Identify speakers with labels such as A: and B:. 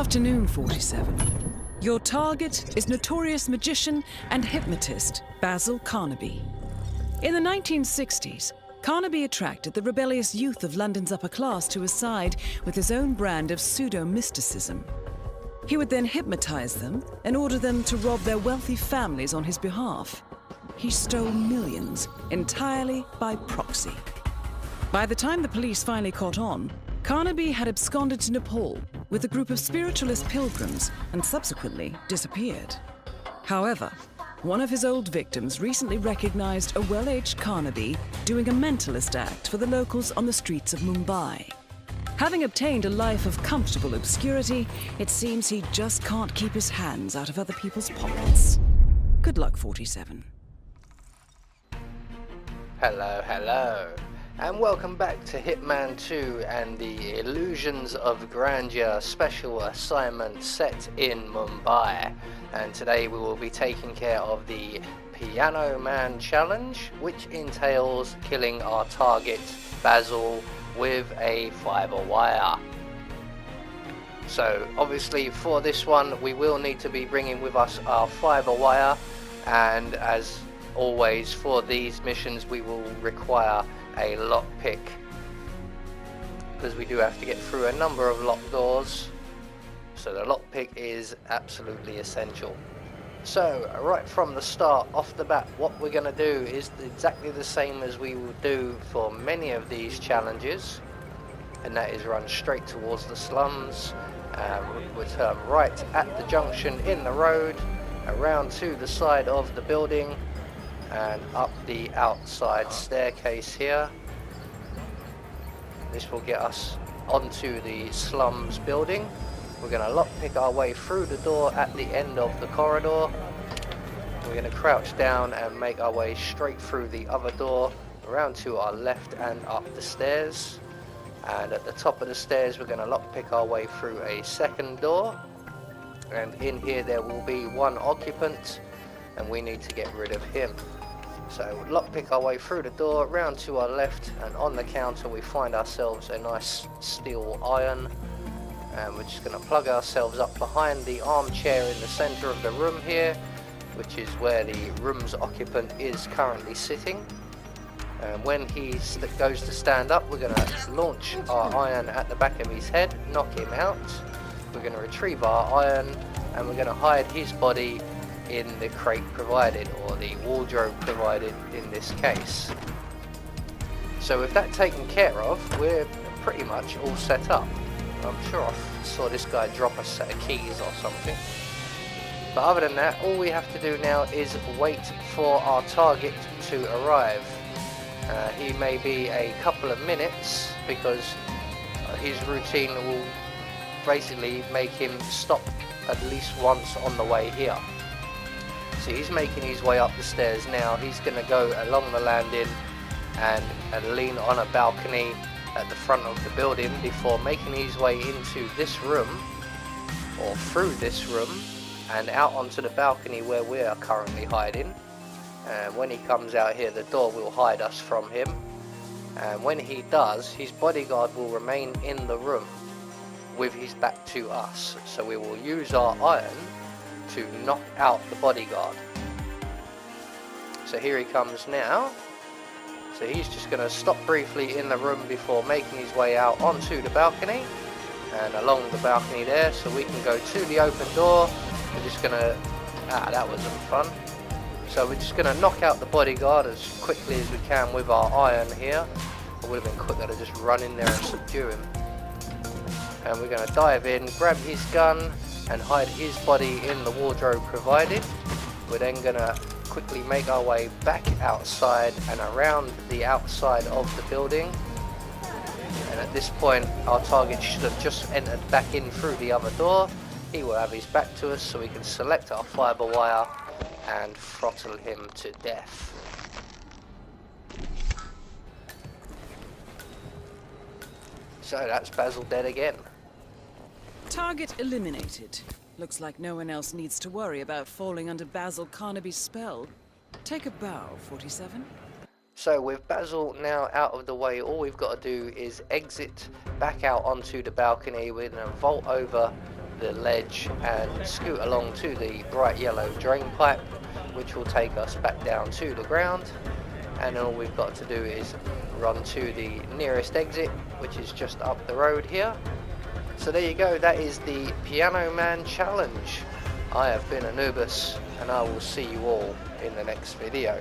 A: afternoon, 47. Your target is notorious magician and hypnotist Basil Carnaby. In the 1960s, Carnaby attracted the rebellious youth of London's upper class to his side with his own brand of pseudo-mysticism. He would then hypnotize them and order them to rob their wealthy families on his behalf. He stole millions entirely by proxy. By the time the police finally caught on, Carnaby had absconded to Nepal with a group of spiritualist pilgrims and subsequently disappeared. However, one of his old victims recently recognized a well-aged Carnaby doing a mentalist act for the locals on the streets of Mumbai. Having obtained a life of comfortable obscurity, it seems he just can't keep his hands out of other people's pockets. Good luck, 47.
B: Hello, and welcome back to Hitman 2 and the Illusions of Grandeur special assignment set in Mumbai. And today we will be taking care of the Piano Man challenge, which entails killing our target, Basil, with a fiber wire. So obviously for this one we will need to be bringing with us our fiber wire, and as always for these missions we will require a lockpick, because we do have to get through a number of locked doors, so the lockpick is absolutely essential. So right from the start, off the bat, what we're going to do is exactly the same as we will do for many of these challenges, and that is run straight towards the slums. We'll turn right at the junction in the road, around to the side of the building and up the outside staircase here. This will get us onto the slums building. We're going to lockpick our way through the door at the end of the corridor. We're going to crouch down and make our way straight through the other door, around to our left and up the stairs. And at the top of the stairs we're going to lockpick our way through a second door. And in here there will be one occupant, and we need to get rid of him. So lockpick our way through the door, round to our left, and on the counter we find ourselves a nice steel iron. And we're just going to plug ourselves up behind the armchair in the centre of the room here, which is where the room's occupant is currently sitting. And when he goes to stand up, we're going to launch our iron at the back of his head, knock him out. We're going to retrieve our iron, and we're going to hide his body in the crate provided, or the wardrobe provided in this case. So with that taken care of, we're pretty much all set up. I'm sure I saw this guy drop a set of keys or something. But other than that, all we have to do now is wait for our target to arrive. He may be a couple of minutes, because his routine will basically make him stop at least once on the way here. So he's making his way up the stairs now. He's going to go along the landing and lean on a balcony at the front of the building before making his way into this room, or through this room, and out onto the balcony where we are currently hiding. And when he comes out here, the door will hide us from him. And when he does, his bodyguard will remain in the room with his back to us. So we will use our iron to knock out the bodyguard. So here he comes now. So he's just going to stop briefly in the room before making his way out onto the balcony and along the balcony there, so we can go to the open door. We're just going to... that wasn't fun. So we're just going to knock out the bodyguard as quickly as we can with our iron here. It would have been quicker to just run in there and subdue him. And we're going to dive in, grab his gun and hide his body in the wardrobe provided. We're then going to quickly make our way back outside and around the outside of the building. And at this point our target should have just entered back in through the other door. He will have his back to us, so we can select our fiber wire and throttle him to death. So that's Basil dead again.
A: Target eliminated. Looks like no one else needs to worry about falling under Basil Carnaby's spell. Take a bow, 47.
B: So with Basil now out of the way, all we've got to do is exit back out onto the balcony. We're going to vault over the ledge and scoot along to the bright yellow drain pipe, which will take us back down to the ground. And all we've got to do is run to the nearest exit, which is just up the road here. So there you go, that is the Piano Man challenge. I have been Anubis, and I will see you all in the next video.